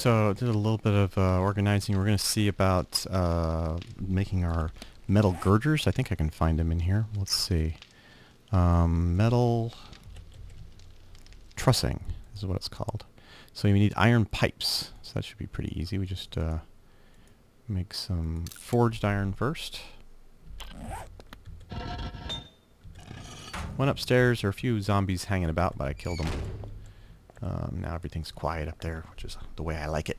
so I did a little bit of organizing. We're going to see about making our metal girders. I think I can find them in here. Let's see. Metal trussing is what it's called. So you need iron pipes. So that should be pretty easy. We just make some forged iron first. Went upstairs. There are a few zombies hanging about, but I killed them. Now everything's quiet up there, which is the way I like it.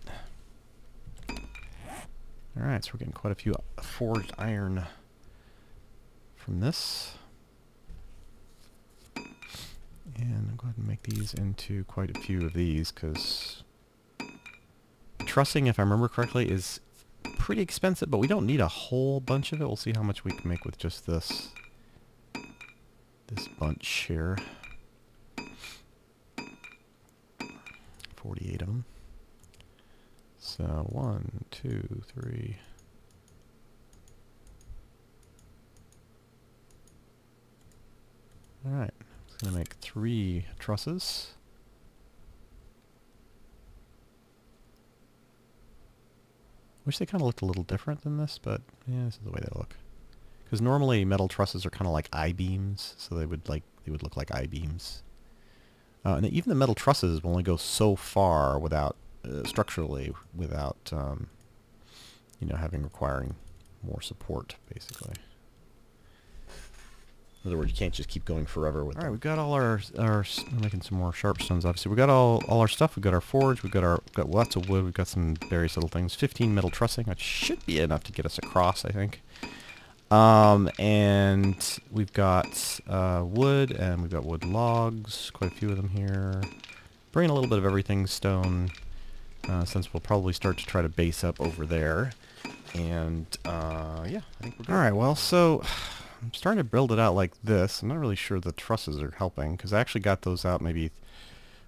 Alright, so we're getting quite a few forged iron from this. And I'll go ahead and make these into quite a few of these, because trussing, if I remember correctly, is pretty expensive, but we don't need a whole bunch of it. We'll see how much we can make with just this bunch here. 48 of them. So 1, 2, 3. Alright, I'm going to make 3 trusses. Wish they kind of looked a little different than this, but yeah, this is the way they look. Because normally metal trusses are kind of like I-beams, so they would look like I-beams. And even the metal trusses will only go so far without structurally without you know, requiring more support, basically. In other words, you can't just keep going forever with them. All right, we've got all our we're making some more sharp stones. Obviously, we've got all our stuff. We've got our forge. We've got lots of wood. We've got some various little things. 15 metal trussing. That should be enough to get us across, I think. And we've got wood, and we've got wood logs, quite a few of them here. Bring a little bit of everything stone, since we'll probably start to try to base up over there. And yeah, I think we're good. Alright, well, so I'm starting to build it out like this. I'm not really sure the trusses are helping, because I actually got those out, maybe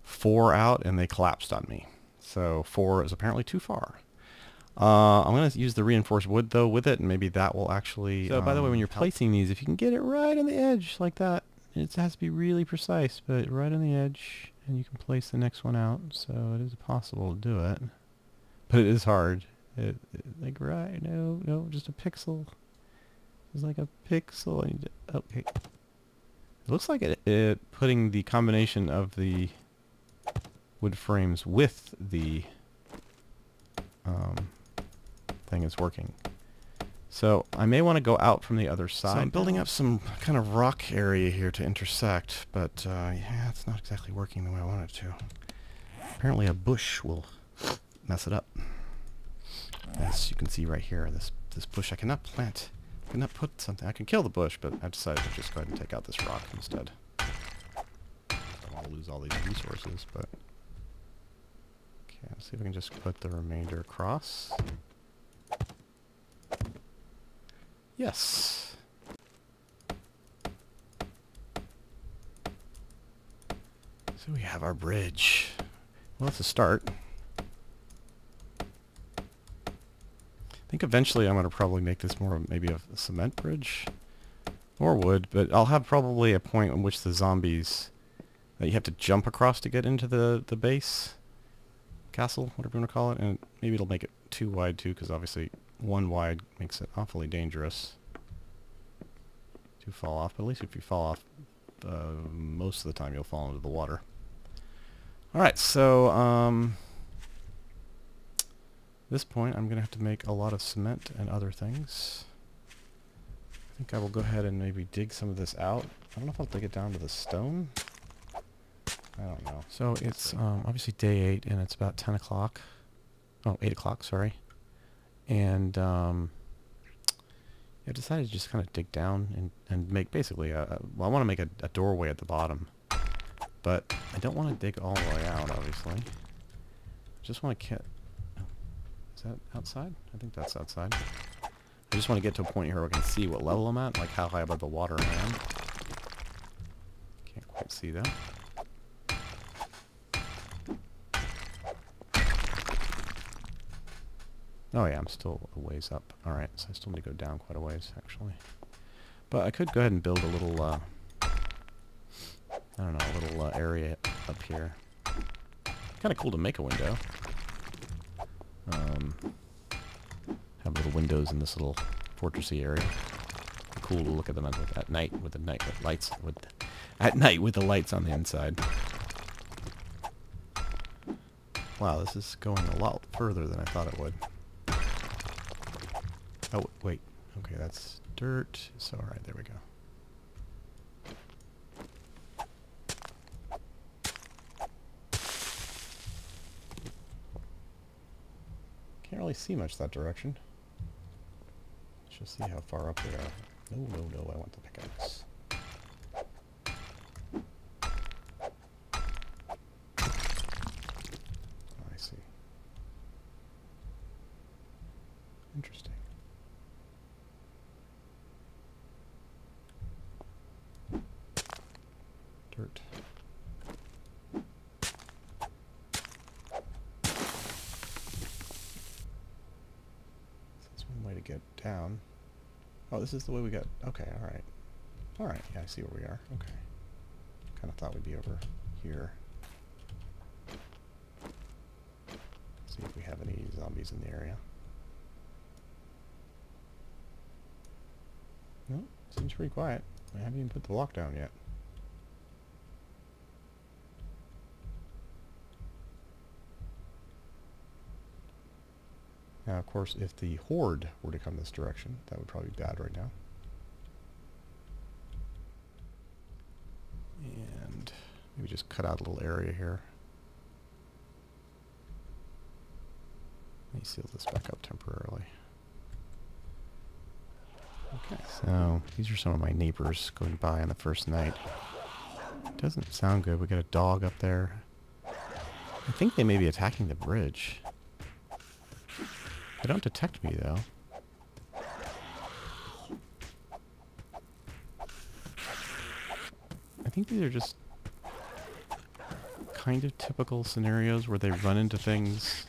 4 out, and they collapsed on me. So 4 is apparently too far. I'm going to use the reinforced wood, though, with it, and maybe that will actually... So, by the way, when you're placing these, if you can get it right on the edge, like that, it has to be really precise, but right on the edge, and you can place the next one out, so it is possible to do it. But it is hard. Like, right, no, just a pixel. It's like a pixel. Okay. It looks like it putting the combination of the wood frames with the... thing is working. So I may want to go out from the other side. So I'm building up some kind of rock area here to intersect, but yeah, it's not exactly working the way I want it to. Apparently a bush will mess it up. As you can see right here, this bush I cannot plant. I cannot put something. I can kill the bush, but I decided to just go ahead and take out this rock instead. I don't want to lose all these resources, but... Okay, let's see if we can just put the remainder across. Yes. So we have our bridge. Well, that's a start. I think eventually I'm going to probably make this more of maybe a cement bridge. Or wood, but I'll have probably a point in which the zombies... that you have to jump across to get into the base. Castle, whatever you want to call it. And maybe it'll make it too wide too, because obviously... 1 wide makes it awfully dangerous to fall off, but at least if you fall off, most of the time you'll fall into the water. Alright, so at this point I'm going to have to make a lot of cement and other things. I think I will go ahead and maybe dig some of this out. I don't know if I'll dig it down to the stone. I don't know. So it's obviously day 8 and it's about 10 o'clock. Oh, 8 o'clock, sorry. And I decided to just kind of dig down and make basically well, I want to make a doorway at the bottom, but I don't want to dig all the way out, obviously. I just want to get... Oh, is that outside? I think that's outside. I just want to get to a point here where I can see what level I'm at, like how high above the water I am. Can't quite see that. Oh yeah, I'm still a ways up. Alright, so I still need to go down quite a ways, actually. But I could go ahead and build a little, I don't know, a little area up here. Kind of cool to make a window. have little windows in this little fortressy area. Cool to look at them at night with the lights at night with the lights on the inside. Wow, this is going a lot further than I thought it would. Oh wait, okay, that's dirt. So all right, there we go. Can't really see much that direction. Let's just see how far up they are. No, no, no, I want the pickaxe. Oh, I see. Interesting. Dirt. That's one way to get down. Oh, this is the way we got... Okay, alright. Alright, yeah, I see where we are. Okay. Kind of thought we'd be over here. See if we have any zombies in the area. No, seems pretty quiet. I haven't even put the block down yet. Now, of course, if the horde were to come this direction, that would probably be bad right now. And maybe just cut out a little area here. Let me seal this back up temporarily. Okay, so these are some of my neighbors going by on the first night. Doesn't sound good. We got a dog up there. I think they may be attacking the bridge. They don't detect me, though. I think these are just kind of typical scenarios where they run into things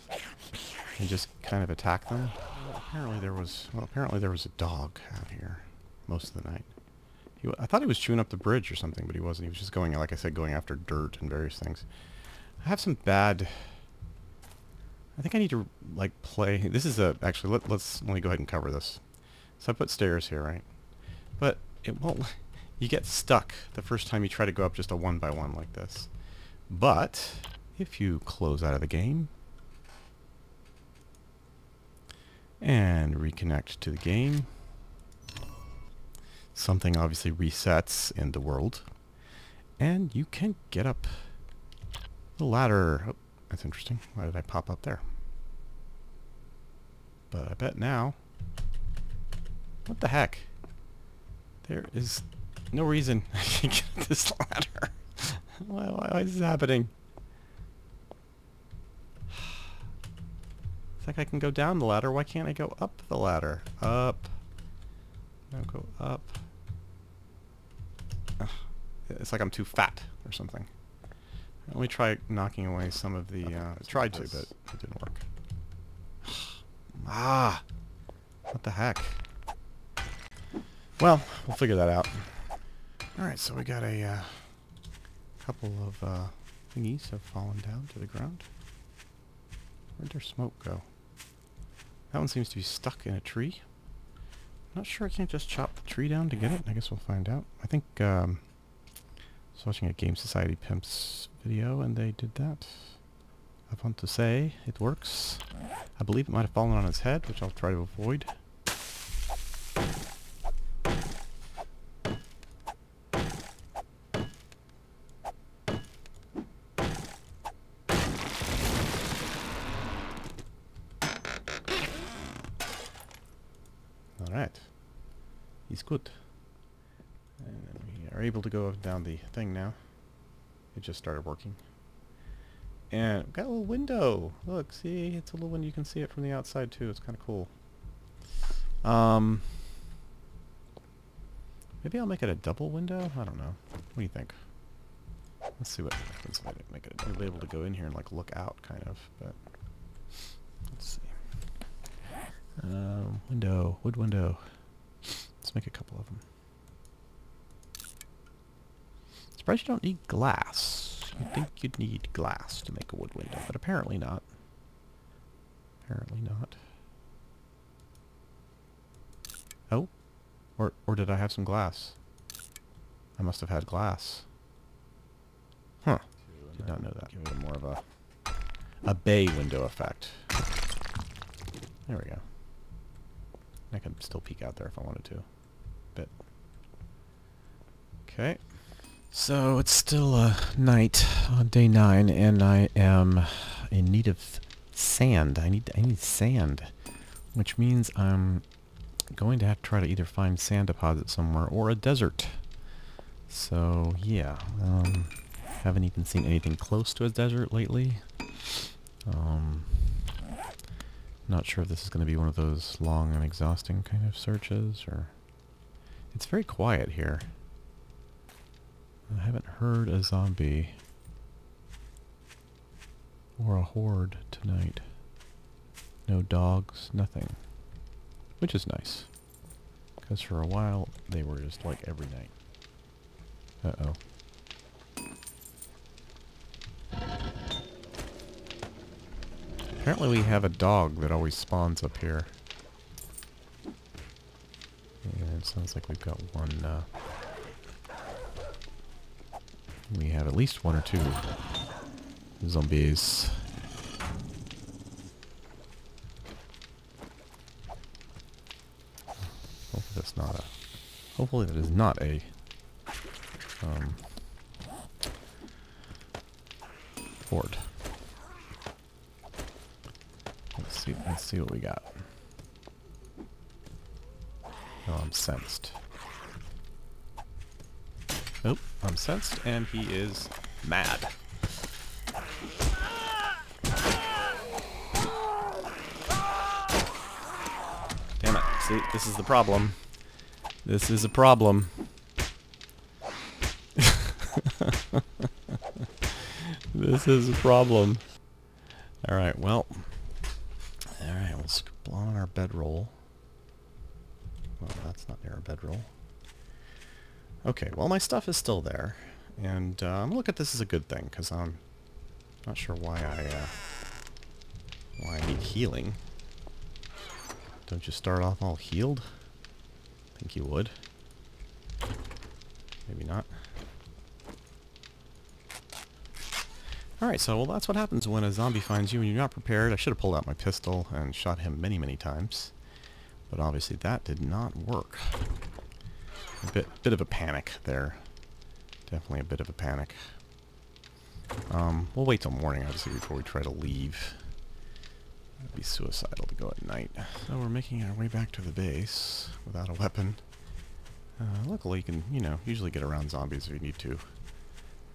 and just kind of attack them. Apparently there was a dog out here most of the night. I thought he was chewing up the bridge or something, but he wasn't. He was just going, like I said, going after dirt and various things. I have some bad... I think I need to, like, play... This is a... Actually, let me go ahead and cover this. So I put stairs here, right? But it won't... You get stuck the first time you try to go up just a 1x1 like this. But if you close out of the game and reconnect to the game, something obviously resets in the world, and you can get up the ladder. Oh, that's interesting. Why did I pop up there? But I bet now... What the heck? There is no reason I can get up this ladder. Why is this happening? It's like I can go down the ladder. Why can't I go up the ladder? Up. No, go up. Ugh. It's like I'm too fat or something. Let me try knocking away some of the... I tried to, but it didn't work. Ah! What the heck? Well, we'll figure that out. Alright, so we got a couple of thingies have fallen down to the ground. Where'd their smoke go? That one seems to be stuck in a tree. Not sure I can't just chop the tree down to get it. I guess we'll find out. I think I was watching a Game Society Pimps video and they did that. I want to say it works. I believe it might have fallen on its head, which I'll try to avoid. Alright. He's good. And then we are able to go down the thing now. It just started working. And we've got a little window. Look, see? It's a little window. You can see it from the outside too. It's kind of cool. Maybe I'll make it a double window? I don't know. What do you think? Let's see what happens if I make it. I'll be able to go in here and like look out, kind of. But let's see. Window, wood window. Let's make a couple of them. Surprised you don't need glass. You'd think you'd need glass to make a wood window, but apparently not. Apparently not. Oh, or did I have some glass? I must have had glass. Huh. Did not know that. Give it more of a bay window effect. There we go. I can still peek out there if I wanted to. Bit. Okay. So it's still night on day 9, and I am in need of sand. I need sand, which means I'm going to have to try to either find sand deposit somewhere or a desert. So yeah, haven't even seen anything close to a desert lately. Not sure if this is going to be one of those long and exhausting kind of searches, or... It's very quiet here. I haven't heard a zombie or a horde tonight. No dogs, nothing. Which is nice. Because for a while, they were just like every night. Uh-oh. Apparently we have a dog that always spawns up here. And it sounds like we've got one, we have at least 1 or 2 zombies. Hopefully that's not a... Hopefully that is not a... horde. Let's see what we got. Oh, I'm sensed. Oh, I'm sensed, and he is mad. Damn it. See, this is the problem. This is a problem. This is a problem. Alright, well. Alright, we'll scribble on our bedroll. Well, that's not near our bedroll. Okay, well, my stuff is still there. And I'm gonna look at this as a good thing, because I'm not sure why I need healing. Don't you start off all healed? I think you would. Maybe not. Alright, so well, that's what happens when a zombie finds you and you're not prepared. I should have pulled out my pistol and shot him many, many times. But obviously that did not work. A bit of a panic there. Definitely a bit of a panic. We'll wait till morning, obviously, before we try to leave. It'd be suicidal to go at night. So we're making our way back to the base without a weapon. Luckily, you can, you know, usually get around zombies if you need to.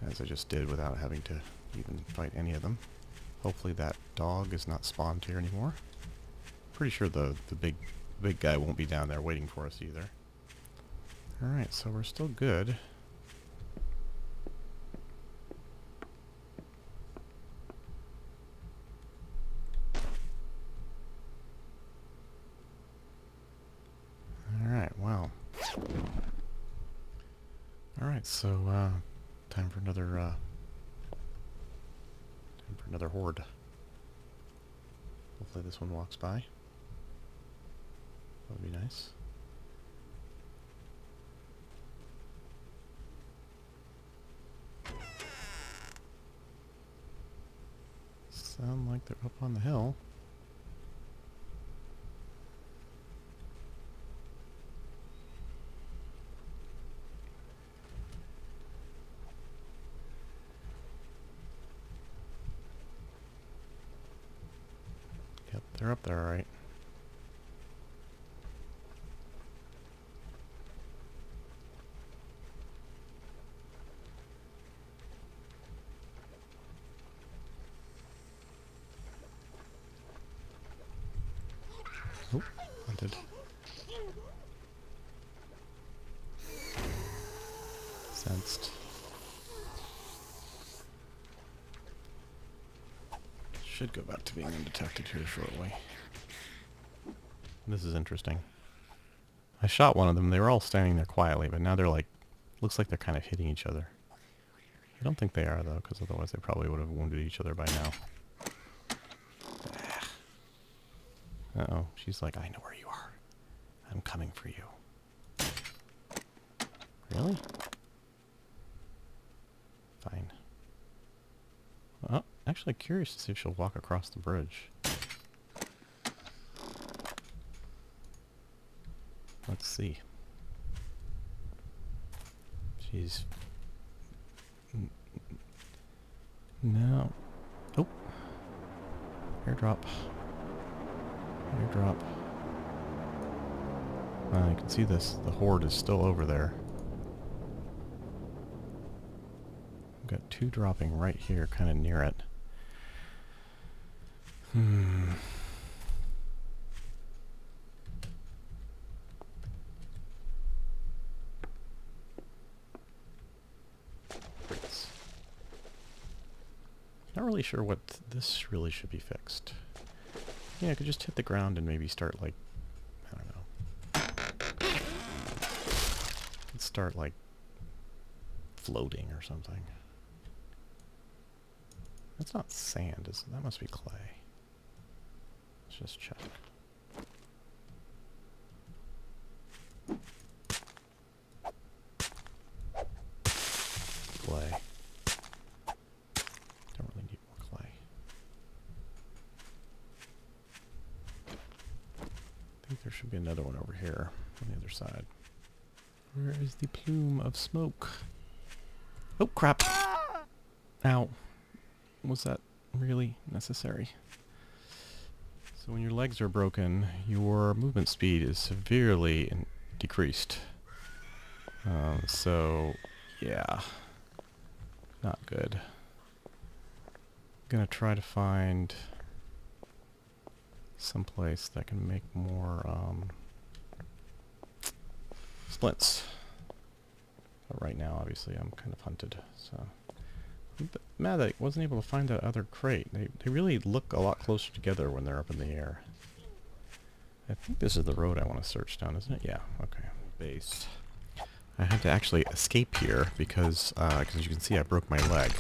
As I just did without having to even fight any of them. Hopefully that dog is not spawned here anymore. Pretty sure the big guy won't be down there waiting for us either. Alright, so we're still good. Alright, wow. Alright, so time for another horde. Hopefully this one walks by. That would be nice. Sound like they're up on the hill. Yep, they're up there, all right. Oh, I did. Sensed. Should go back to being undetected here shortly. This is interesting. I shot one of them. They were all standing there quietly, but now they're like, looks like they're kind of hitting each other. I don't think they are, though, because otherwise they probably would have wounded each other by now. Uh-oh. She's like, I know where you are. I'm coming for you. Really? Fine. Oh, actually curious to see if she'll walk across the bridge. Let's see. She's... No. Oh. Airdrop. Airdrop. You can see this. The horde is still over there. I've got two dropping right here, kind of near it. Not really sure what this really should be fixed. Yeah, I could just hit the ground and maybe start like, I don't know. Let's start like floating or something. That's not sand, is it? That must be clay. Let's just check. Clay. Don't really need more clay. I think there should be another one over here on the other side. Where is the plume of smoke? Oh, crap! Ow. Was that really necessary? So when your legs are broken, your movement speed is severely decreased. So, yeah. Not good. I'm gonna try to find someplace that can make more splints. But right now, obviously, I'm kind of hunted, so... I'm mad that I wasn't able to find that other crate. They really look a lot closer together when they're up in the air. I think this is the road I want to search down, isn't it? Yeah, okay. Base. I had to actually escape here because as you can see, I broke my leg.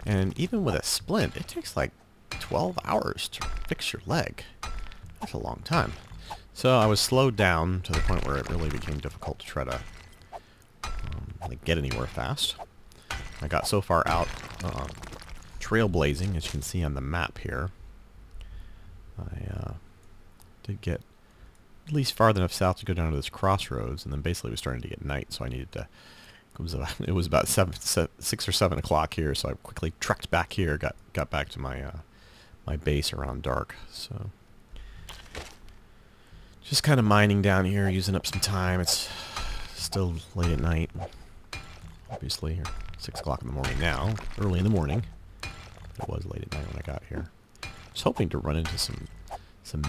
And even with a splint, it takes like 12 hours to fix your leg. That's a long time. So I was slowed down to the point where it really became difficult to try to like get anywhere fast. I got so far out trailblazing, as you can see on the map here. I did get at least farther enough south to go down to this crossroads, and then basically it was starting to get night, so I needed to... It was about 6 or 7 o'clock here, so I quickly trekked back here, got back to my my base around dark. So just kind of mining down here, using up some time. It's still late at night, obviously. 6 o'clock in the morning now, early in the morning. It was late at night when I got here. I was hoping to run into some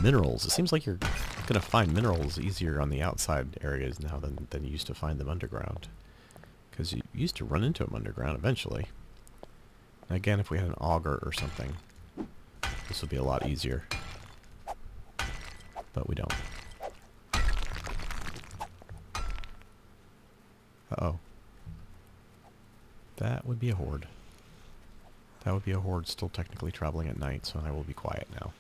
minerals. It seems like you're going to find minerals easier on the outside areas now than you used to find them underground. Because you used to run into them underground eventually. And again, if we had an auger or something, this would be a lot easier. But we don't. Uh-oh. That would be a horde. That would be a horde still technically traveling at night, so I will be quiet now.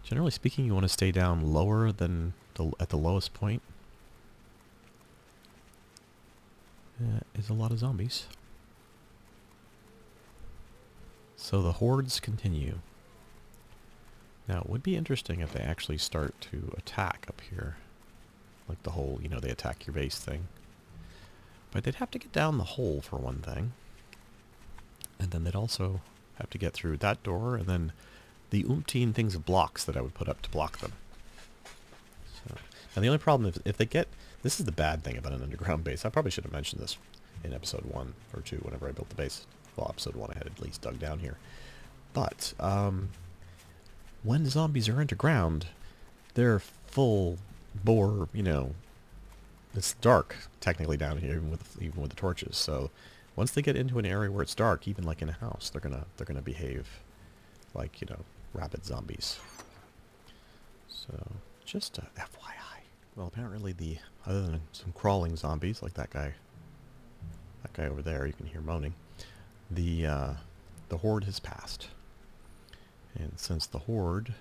Generally speaking, you want to stay down lower than at the lowest point. Is a lot of zombies. So the hordes continue. Now, it would be interesting if they actually start to attack up here. Like the whole, you know, they attack your base thing. But they'd have to get down the hole, for one thing. And then they'd also have to get through that door, and then the umpteen things of blocks that I would put up to block them. So, now the only problem is if they get... This is the bad thing about an underground base. I probably should have mentioned this in episode 1 or 2 whenever I built the base. Well, episode 1 I had at least dug down here. But, when zombies are underground, they're full bore, you know... It's dark, technically, down here, even with the torches. So, once they get into an area where it's dark, even like in a house, they're gonna behave like, you know, rabid zombies. So, just a FYI. Well, apparently other than some crawling zombies like that guy over there, you can hear moaning. The horde has passed, And since the horde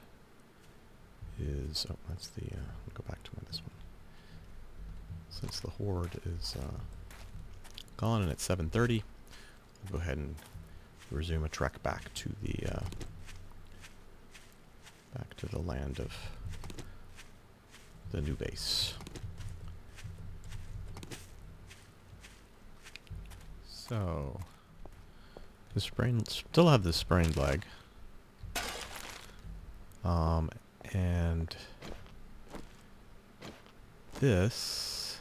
is... Oh, that's the... I'll go back to this one. Since the horde is gone and it's 7:30, we'll go ahead and resume a trek back to the land of the new base. So, still have the sprained leg. And this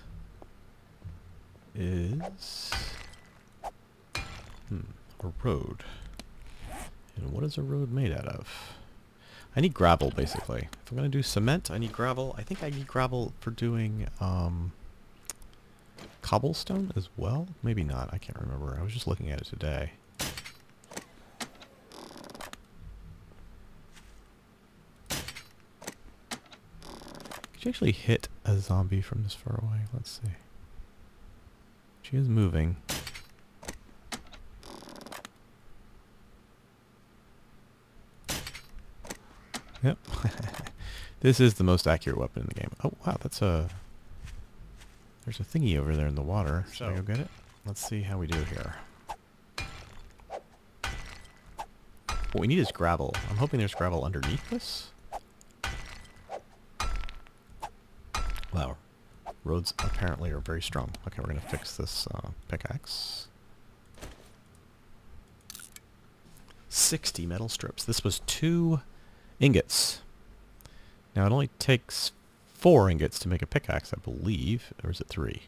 is a road. And what is a road made out of? I need gravel, basically. If I'm going to do cement, I need gravel. I think I need gravel for doing cobblestone as well? Maybe not. I can't remember. I was just looking at it today. Could you actually hit a zombie from this far away? Let's see. She is moving. Yep. This is the most accurate weapon in the game. Oh, wow, that's a... There's a thingy over there in the water. Should I go get it? Let's see how we do here. What we need is gravel. I'm hoping there's gravel underneath this. Wow. Roads apparently are very strong. Okay, we're going to fix this pickaxe. 60 metal strips. This was 2 ingots. Now it only takes 4 ingots to make a pickaxe, I believe. Or is it 3?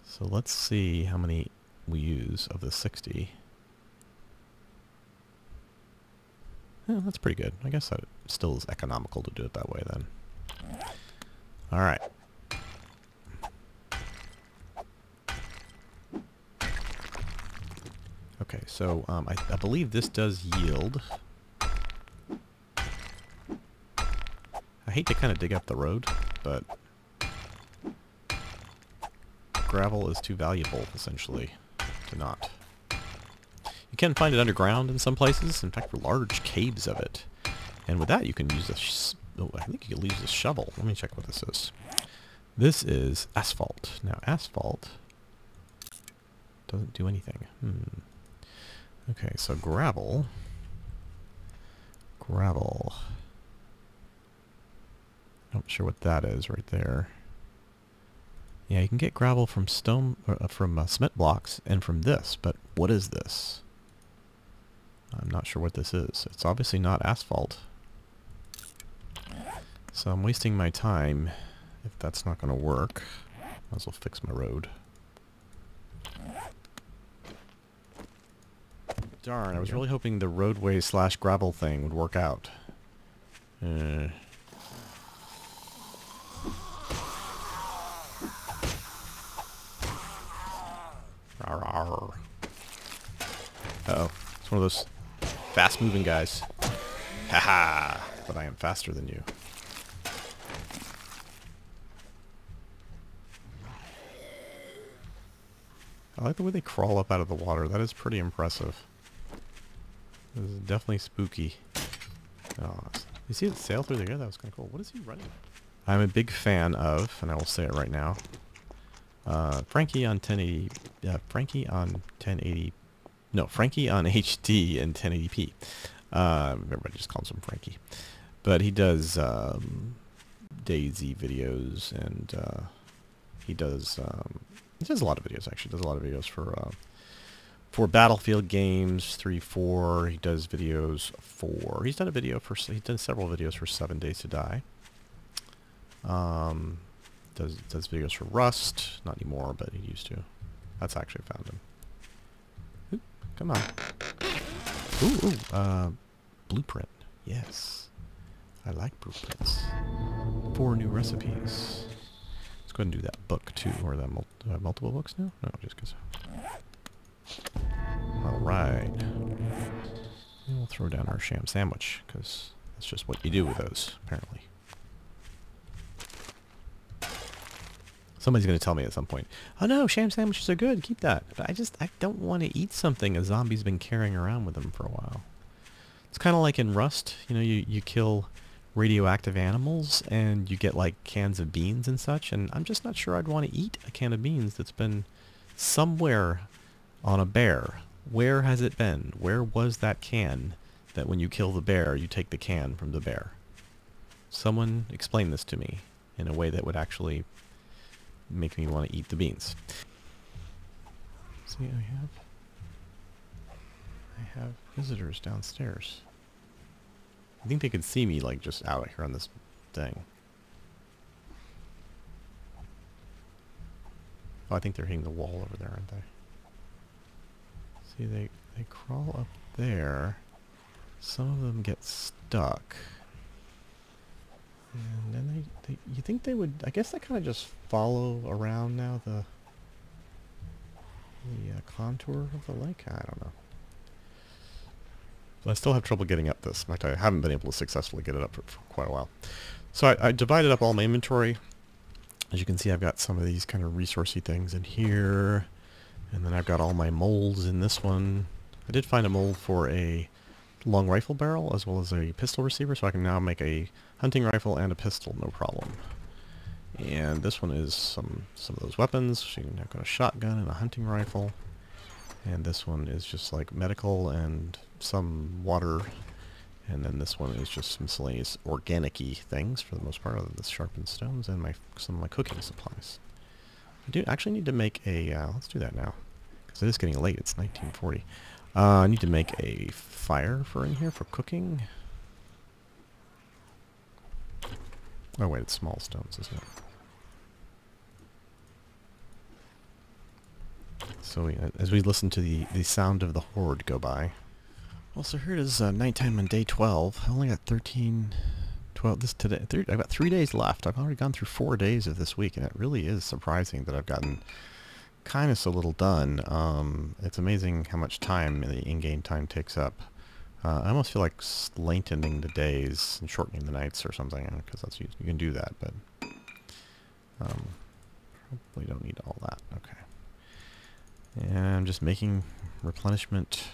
So let's see how many we use of the 60. Yeah, that's pretty good. I guess that still is economical to do it that way then. Alright. Okay, so I believe this does yield. I hate to kind of dig up the road, but gravel is too valuable, essentially, to not. You can find it underground in some places. In fact, large caves of it. And with that, you can use a I think you can use a shovel. Let me check what this is. This is asphalt. Now, asphalt doesn't do anything. Okay, so gravel. Gravel. Not sure what that is right there. Yeah, you can get gravel from stone, or from cement blocks, and from this. But what is this? I'm not sure what this is. It's obviously not asphalt. So I'm wasting my time if that's not going to work. Might as well fix my road. Darn, I was really hoping the roadway / gravel thing would work out. Uh-oh. It's one of those fast-moving guys. Haha! But I am faster than you. I like the way they crawl up out of the water. That is pretty impressive. This is definitely spooky. Oh, you see it sail through the air? That was kind of cool. What is he running? I'm a big fan of, and I will say it right now, Frankie on 1080... Frankie on 1080... No, Frankie on HD and 1080p. Everybody just calls him Frankie. But he does DayZ videos, and he does a lot of videos, actually. He does a lot of videos for Battlefield games, 3, 4. He does videos for... He's done several videos for 7 Days to Die. Does videos for Rust. Not anymore, but he used to. That's actually found him. Oop, come on. Ooh, blueprint. Yes. I like blueprints. 4 new recipes. Let's go ahead and do that book, too. Or that do I have multiple books now? No, just because... Alright. We'll throw down our sham sandwich, because that's just what you do with those, apparently. Somebody's going to tell me at some point, oh no, sham sandwiches are good, keep that. But I don't want to eat something a zombie's been carrying around with him for a while. It's kind of like in Rust. You know, you kill radioactive animals and you get like cans of beans and such, and I'm just not sure I'd want to eat a can of beans that's been somewhere on a bear. Where has it been? Where was that can that when you kill the bear, you take the can from the bear? Someone explain this to me in a way that would actually make me want to eat the beans. See, I have visitors downstairs. I think they could see me like just out here on this thing. Oh, I think they're hitting the wall over there, aren't they? See, they crawl up there. Some of them get stuck. And then you think they would, I guess they kind of just follow around now the contour of the lake? I don't know. But I still have trouble getting up this. In fact, I haven't been able to successfully get it up for quite a while. So I divided up all my inventory. As you can see, I've got some of these kind of resourcey things in here. And then I've got all my molds in this one. I did find a mold for a long rifle barrel as well as a pistol receiver, so I can now make a hunting rifle and a pistol, no problem. And this one is some of those weapons. So I've got a shotgun and a hunting rifle. And this one is just like medical and some water. And then this one is just miscellaneous organic-y things for the most part, other than the sharpened stones and some of my cooking supplies. I do actually need to make a, let's do that now, because it is getting late. It's 1940. I need to make a fire for in here for cooking. Oh wait, it's small stones, isn't it? So as we listen to the sound of the horde go by. Well, so here it is, nighttime on day 12. I only got 13, 12, I've got 3 days left. I've already gone through 4 days of this week, and it really is surprising that I've gotten kind of so little done. It's amazing how much time the in-game time takes up. I almost feel like lengthening the days and shortening the nights or something, because that's you can do that, but probably don't need all that. Okay. And I'm just making replenishment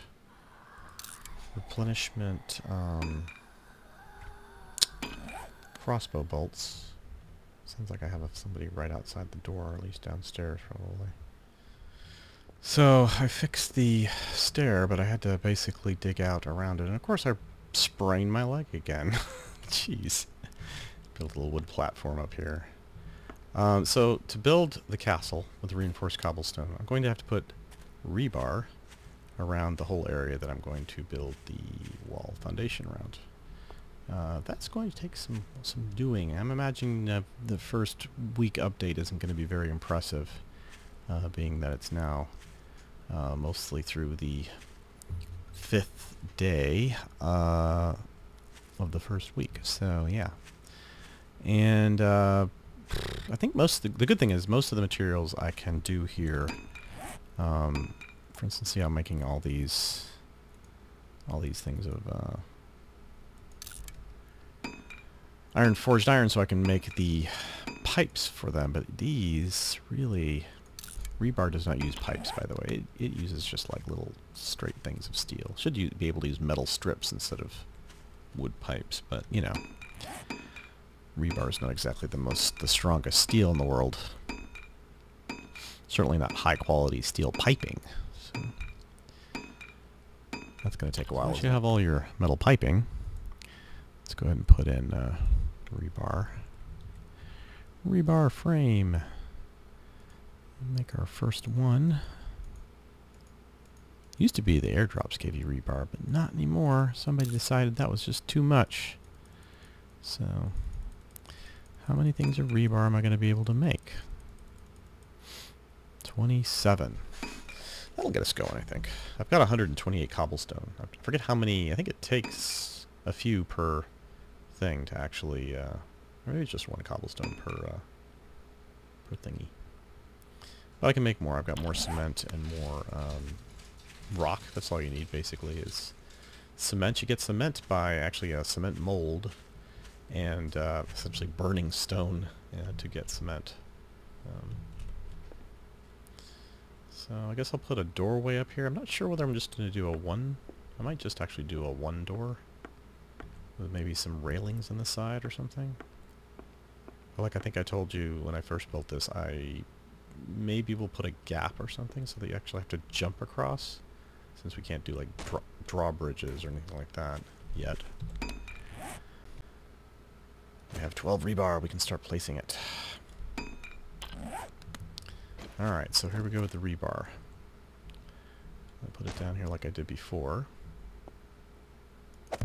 crossbow bolts. Sounds like I have somebody right outside the door, or at least downstairs probably. So I fixed the stair, but I had to basically dig out around it. And of course I sprained my leg again. Jeez. Built a little wood platform up here. So to build the castle with reinforced cobblestone, I'm going to have to put rebar around the whole area that I'm going to build the wall foundation around. That's going to take some doing. I'm imagining the first week update isn't going to be very impressive, being that it's now mostly through the 5th day of the first week. So yeah, and I think the good thing is most of the materials I can do here. For instance, see how I'm making all these things of iron, forged iron, so I can make the pipes for them. But these really, rebar does not use pipes, by the way. It uses just like little straight things of steel. Should you be able to use metal strips instead of wood pipes, but you know, rebar is not exactly the strongest steel in the world. Certainly not high quality steel piping. So that's going to take a while. Once you have all your metal piping, let's go ahead and put in rebar frame. Make our first one. Used to be the airdrops gave you rebar, but not anymore. Somebody decided that was just too much. So how many things of rebar am I going to be able to make? 27. That'll get us going, I think. I've got 128 cobblestone. I forget how many. I think it takes a few per thing to actually, maybe it's just one cobblestone per thingy. But I can make more. I've got more cement and more rock. That's all you need, basically, is cement. You get cement by actually a cement mold and essentially burning stone to get cement. So I guess I'll put a doorway up here. I'm not sure whether I'm just going to do a one. I might just actually do a one door. with maybe some railings on the side or something. But like I think I told you when I first built this, I maybe will put a gap or something so that you actually have to jump across, since we can't do like drawbridges or anything like that yet. We have 12 rebar, we can start placing it. Alright, so here we go with the rebar. I'll put it down here like I did before. I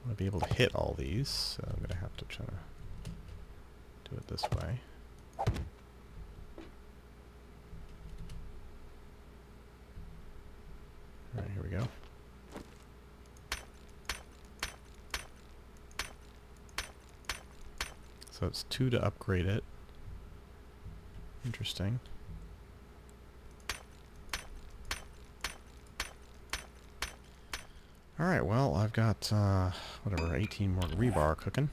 want to be able to hit all these, so I'm going to have to try to do it this way. Alright, here we go. So it's 2 to upgrade it. Interesting. Alright, well, I've got, whatever, 18 more rebar cooking.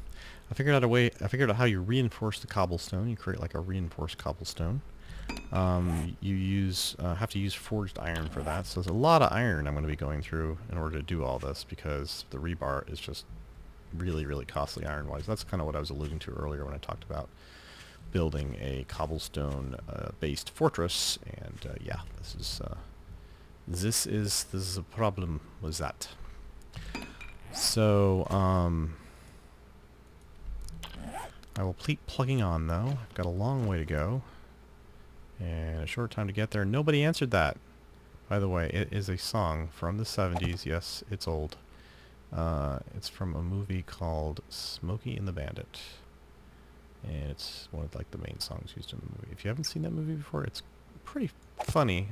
I figured out how you reinforce the cobblestone. You create like a reinforced cobblestone. You have to use forged iron for that, so there's a lot of iron I'm going to be going through in order to do all this, because the rebar is just really, really costly iron-wise. That's kind of what I was alluding to earlier when I talked about building a cobblestone based fortress, and yeah, this is a problem with that. So I will keep plugging on though. I've got a long way to go and a short time to get there. Nobody answered that, by the way. It is a song from the 70s. Yes, it's old. It's from a movie called Smokey and the Bandit. And it's one of like the main songs used in the movie. If you haven't seen that movie before, it's pretty funny.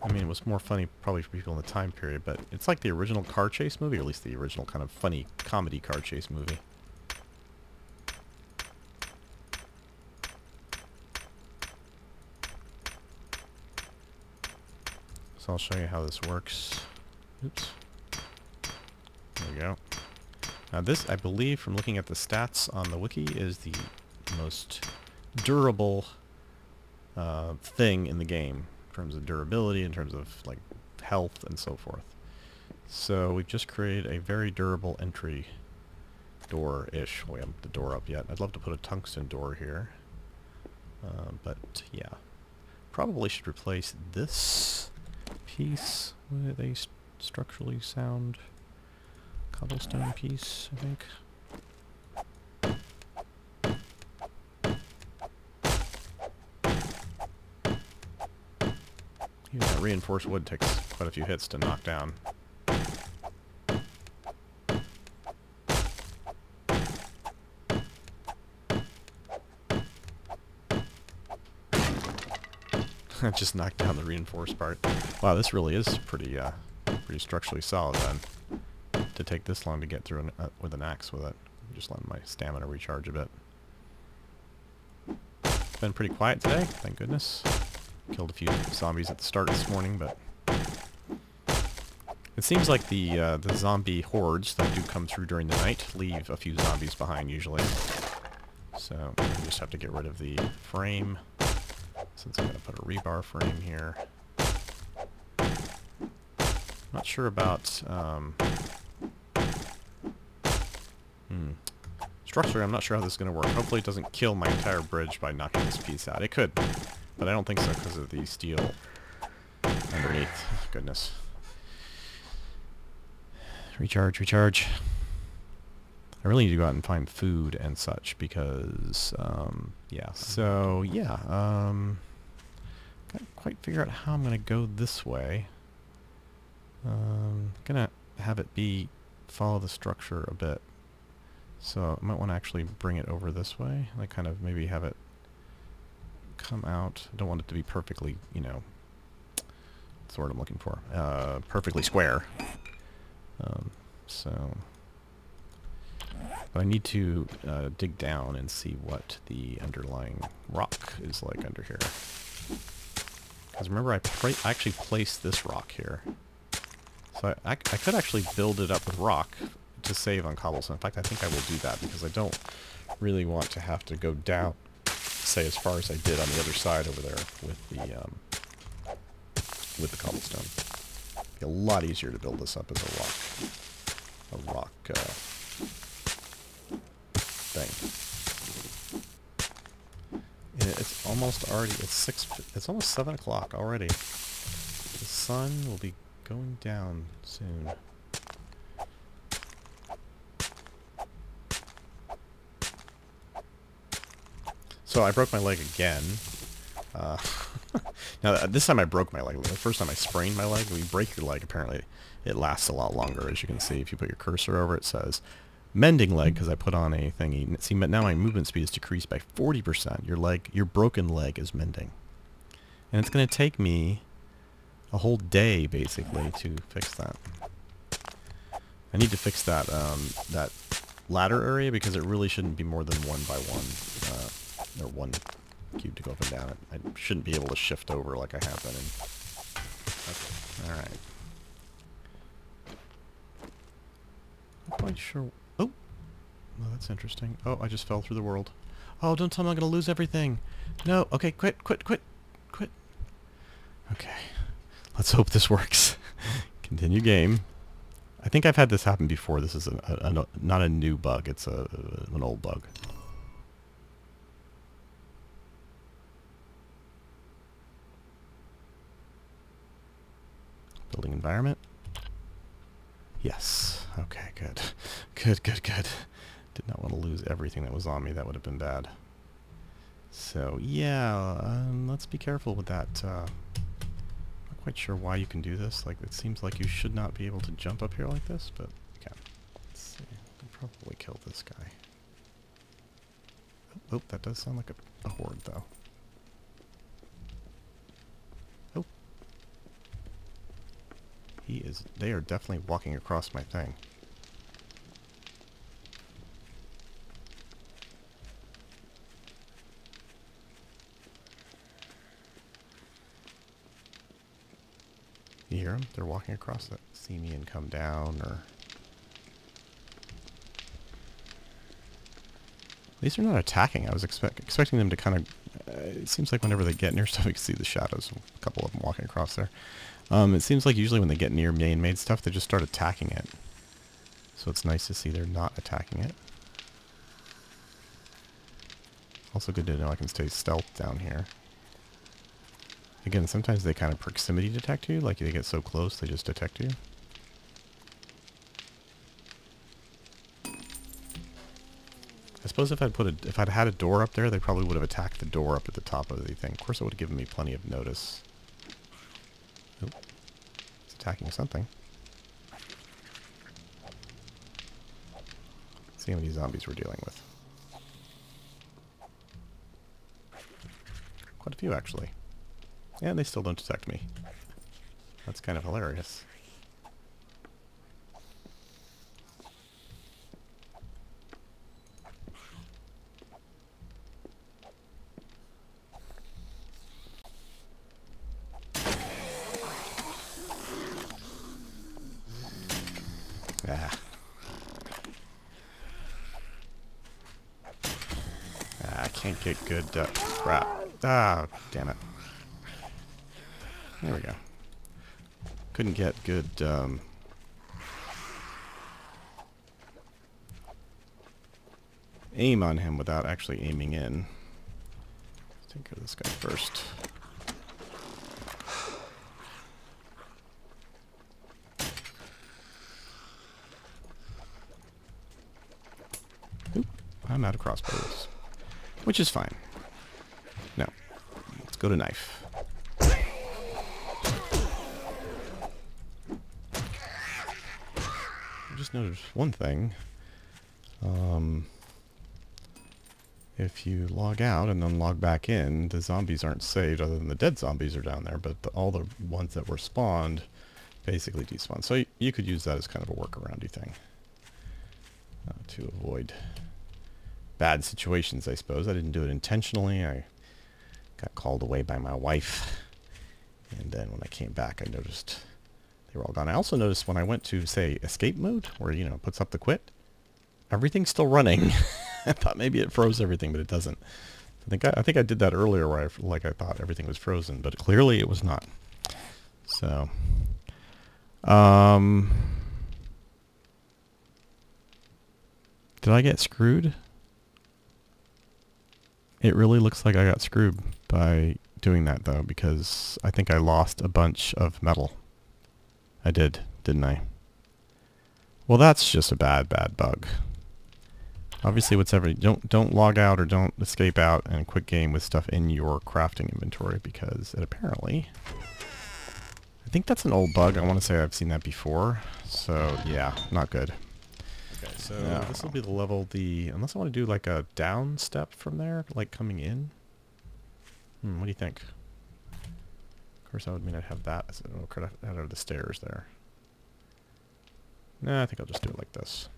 I mean, it was more funny probably for people in the time period, but it's like the original car chase movie, or at least the original kind of funny comedy car chase movie. So I'll show you how this works. Oops. There we go. Now this, I believe, from looking at the stats on the wiki, is the most durable thing in the game, in terms of durability, in terms of like health and so forth. So we've just created a very durable entry door-ish. We haven't put the door up yet. I'd love to put a tungsten door here. But yeah. Probably should replace this piece with a structurally sound cobblestone piece, I think. Even that reinforced wood takes quite a few hits to knock down. I just knocked down the reinforced part. Wow, this really is pretty structurally solid then, to take this long to get through with an axe with it. Just letting my stamina recharge a bit. It's been pretty quiet today, thank goodness. Killed a few zombies at the start this morning, but it seems like the zombie hordes that do come through during the night leave a few zombies behind usually. So I just have to get rid of the frame, since I'm going to put a rebar frame here. Not sure about structurally, I'm not sure how this is going to work. Hopefully it doesn't kill my entire bridge by knocking this piece out. It could, but I don't think so because of the steel underneath. Goodness. Recharge, recharge. I really need to go out and find food and such because, yeah. So, yeah, can't quite figure out how I'm going to go this way. Gonna have it follow the structure a bit. So I might want to actually bring it over this way. Like kind of maybe have it come out. I don't want it to be perfectly, you know, that's the word I'm looking for. Perfectly square. But I need to dig down and see what the underlying rock is like under here. Because remember, I actually placed this rock here. So I could actually build it up with rock to save on cobblestone. In fact, I think I will do that because I don't really want to have to go down, say, as far as I did on the other side over there with the cobblestone. It'd be a lot easier to build this up as a rock. thing. It's almost already, it's almost 7 o'clock already. The sun will be going down soon. So I broke my leg again. Now, this time I broke my leg. The first time I sprained my leg. When you break your leg, apparently it lasts a lot longer. As you can see, if you put your cursor over it, says mending leg, because I put on a thingy. See, now my movement speed is decreased by 40%. Your broken leg is mending. And it's going to take me a whole day, basically, to fix that. I need to fix that, that ladder area, because it really shouldn't be more than 1 by 1, or 1 cube to go up and down. I shouldn't be able to shift over like I have been in. Okay, alright. Not quite sure. Oh! Well, that's interesting. Oh, I just fell through the world. Oh, don't tell me I'm going to lose everything. No, okay, quit. Okay. Let's hope this works. Continue game. I think I've had this happen before. This is not a new bug. It's an old bug. Building environment. Yes. Okay, good. Good. Did not want to lose everything that was on me. That would have been bad. So, yeah, let's be careful with that. Not quite sure why you can do this. Like, it seems like you should not be able to jump up here like this, but you can. Let's see. I can probably kill this guy. Oh, that does sound like a horde, though. Oh. They are definitely walking across my thing. You hear them? They're walking across that. See me and come down, or... At least they're not attacking. I was expecting them to kind of... it seems like whenever they get near stuff, you can see the shadows. A couple of them walking across there. It seems like usually when they get near man-made stuff, they just start attacking it. So it's nice to see they're not attacking it. Also good to know I can stay stealth down here. Again, sometimes they kind of proximity detect you, like they get so close they just detect you. I suppose if I'd had a door up there, they probably would have attacked the door up at the top of the thing. Of course, it would have given me plenty of notice. Oop. It's attacking something. Let's see how many zombies we're dealing with. Quite a few, actually. And they still don't detect me. That's kind of hilarious. I can't get good crap. Ah, damn it. There we go. Couldn't get good aim on him without actually aiming in. Let's take care of this guy first. Oop, I'm out of crossbows. Which is fine. Now, let's go to knife. Just noticed one thing. If you log out and then log back in, the zombies aren't saved, other than the dead zombies are down there, but all the ones that were spawned basically despawn. So you could use that as kind of a workaroundy thing to avoid bad situations, I suppose. I didn't do it intentionally. I got called away by my wife, and then when I came back, I noticed they were all gone. I also noticed when I went to, say, escape mode, where, you know, it puts up the quit, everything's still running. I thought maybe it froze everything, but it doesn't. I think I did that earlier where I thought everything was frozen, but clearly it was not. So, Did I get screwed? It really looks like I got screwed by doing that though, because I think I lost a bunch of metal. I did, didn't I? Well, that's just a bad bug. Obviously, don't log out or don't escape out and quit game with stuff in your crafting inventory, because it apparently, I think that's an old bug. I want to say I've seen that before. So yeah, not good. Okay, so this will be the level, unless I want to do like a down step from there, like coming in. What do you think? Of course, that would mean I'd have that as out of the stairs there. Nah, I think I'll just do it like this.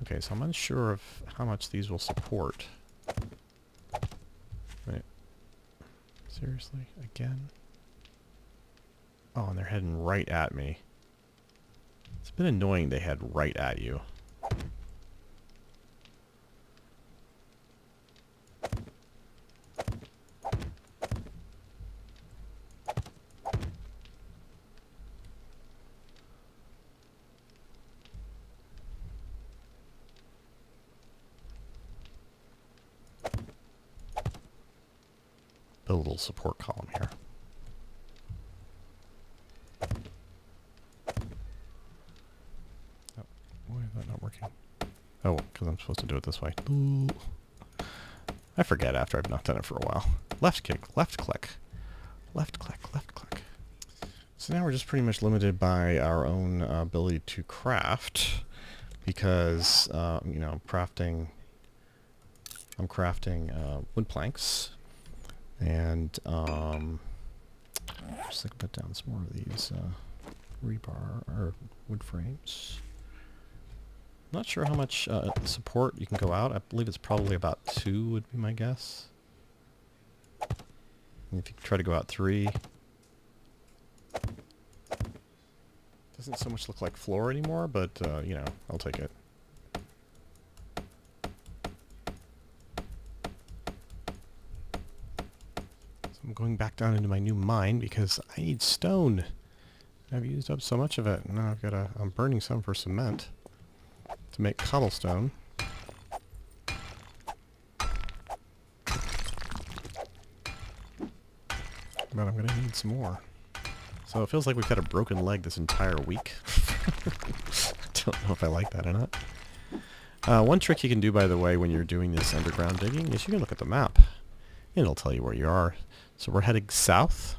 Okay, so I'm unsure of how much these will support. Wait. Seriously? Again? Oh, and they're heading right at me. It's been annoying they head right at you. Build a little support column here. Oh, why is that not working? Oh, because I'm supposed to do it this way. Ooh. I forget after I've not done it for a while. Left kick, left click. Left click, left click. So now we're just pretty much limited by our own ability to craft, because, you know, I'm crafting wood planks. And just like put down some more of these rebar or wood frames. Not sure how much support you can go out. I believe it's probably about 2 would be my guess. And if you try to go out 3, doesn't so much look like floor anymore, but you know, I'll take it. I'm going back down into my new mine because I need stone. I've used up so much of it. Now I'm burning some for cement to make cobblestone. But I'm gonna need some more. So it feels like we've had a broken leg this entire week. I don't know if I like that or not. One trick you can do, by the way, when you're doing this underground digging is you can look at the map. It'll tell you where you are. So we're heading south,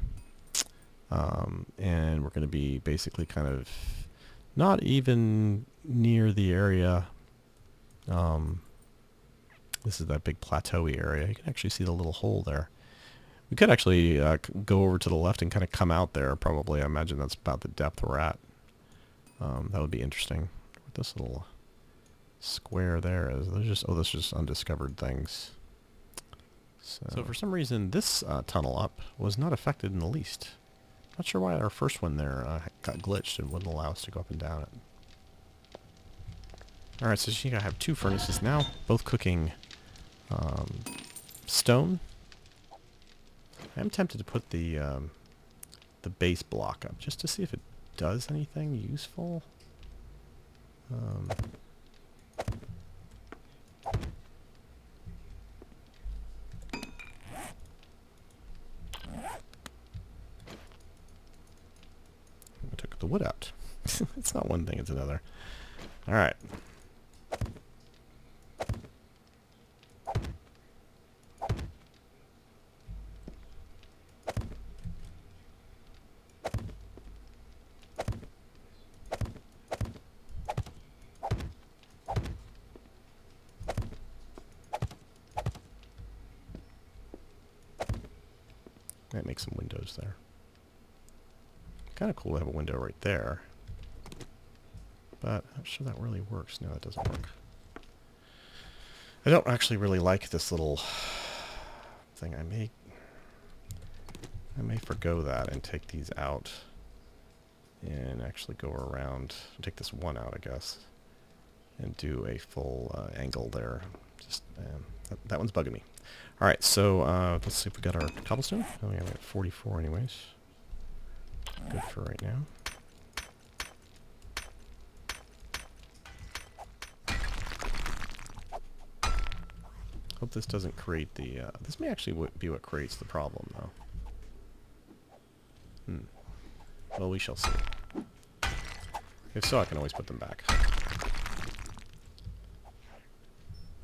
and we're going to be basically kind of not even near the area. This is that big plateau-y area. You can actually see the little hole there. We could actually go over to the left and kind of come out there, probably. I imagine that's about the depth we're at. That would be interesting. What this little square there is. There's just, this is just undiscovered things. So for some reason, this tunnel up was not affected in the least. Not sure why our first one there got glitched and wouldn't allow us to go up and down it. Alright, so you see I have 2 furnaces now, both cooking stone. I'm tempted to put the base block up just to see if it does anything useful. I took the wood out. It's not one thing, it's another. Alright. Might make some windows there. Kind of cool to have a window right there. But I'm not sure that really works. No, that doesn't work. I don't actually really like this little thing. I may forgo that and take these out and actually go around, take this one out, I guess, and do a full angle there. Just that one's bugging me. All right, so let's see if we got our cobblestone. Oh, yeah, we got 44 anyways. Good for right now. Hope this doesn't create the... this may actually be what creates the problem, though. Well, we shall see. If so, I can always put them back.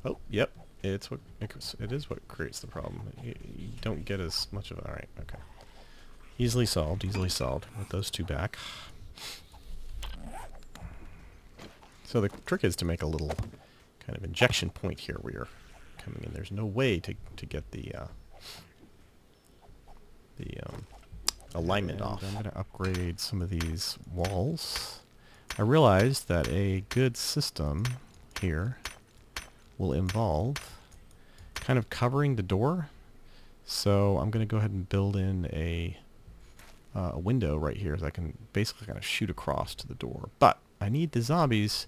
Oh, yep. It is what creates the problem. You don't get as much of it. Alright, okay. Easily solved with those two back. So the trick is to make a little kind of injection point here where you're coming in. There's no way to get the alignment off. I'm going to upgrade some of these walls. I realized that a good system here will involve kind of covering the door. So I'm going to go ahead and build in a window right here so I can basically kind of shoot across to the door. But I need the zombies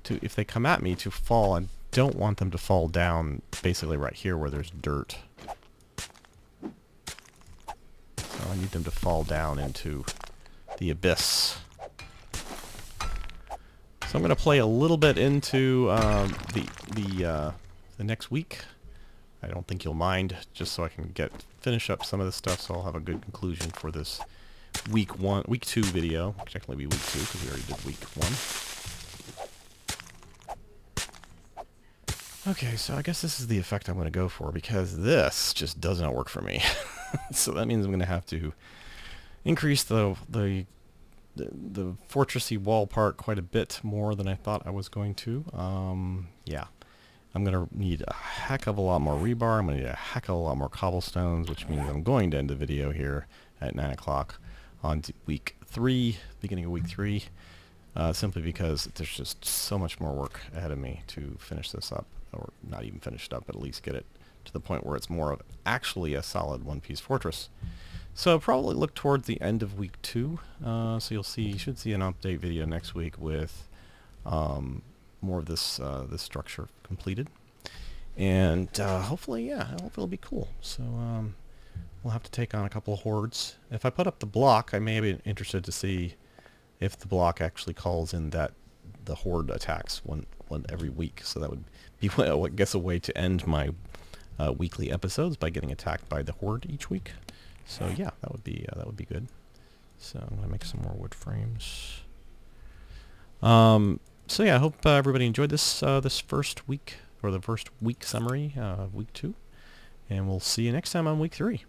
to, if they come at me, to fall. I don't want them to fall down basically right here where there's dirt. So I need them to fall down into the abyss. So I'm going to play a little bit into the next week. I don't think you'll mind, just so I can finish up some of this stuff, so I'll have a good conclusion for this week 2 video. It could technically be week 2 because we already did week 1. Okay, so I guess this is the effect I'm going to go for because this just does not work for me. So that means I'm going to have to increase the fortressy wall part quite a bit more than I thought I was going to. Yeah. I'm going to need a heck of a lot more rebar. I'm going to need a heck of a lot more cobblestones, which means I'm going to end the video here at 9 o'clock on week 3, beginning of week 3, simply because there's just so much more work ahead of me to finish this up, or not even finish it up, but at least get it to the point where it's more of actually a solid one-piece fortress. So probably look towards the end of week 2. So you should see an update video next week with more of this this structure completed, and hopefully it'll be cool. So we'll have to take on a couple of hordes. If I put up the block, I may be interested to see if the block actually calls in the horde attacks one every week. So that would be, I guess, a way to end my weekly episodes by getting attacked by the horde each week. So yeah, that would be good. So I'm gonna make some more wood frames. So yeah, I hope everybody enjoyed this this first week, or the first week summary of week 2, and we'll see you next time on week 3.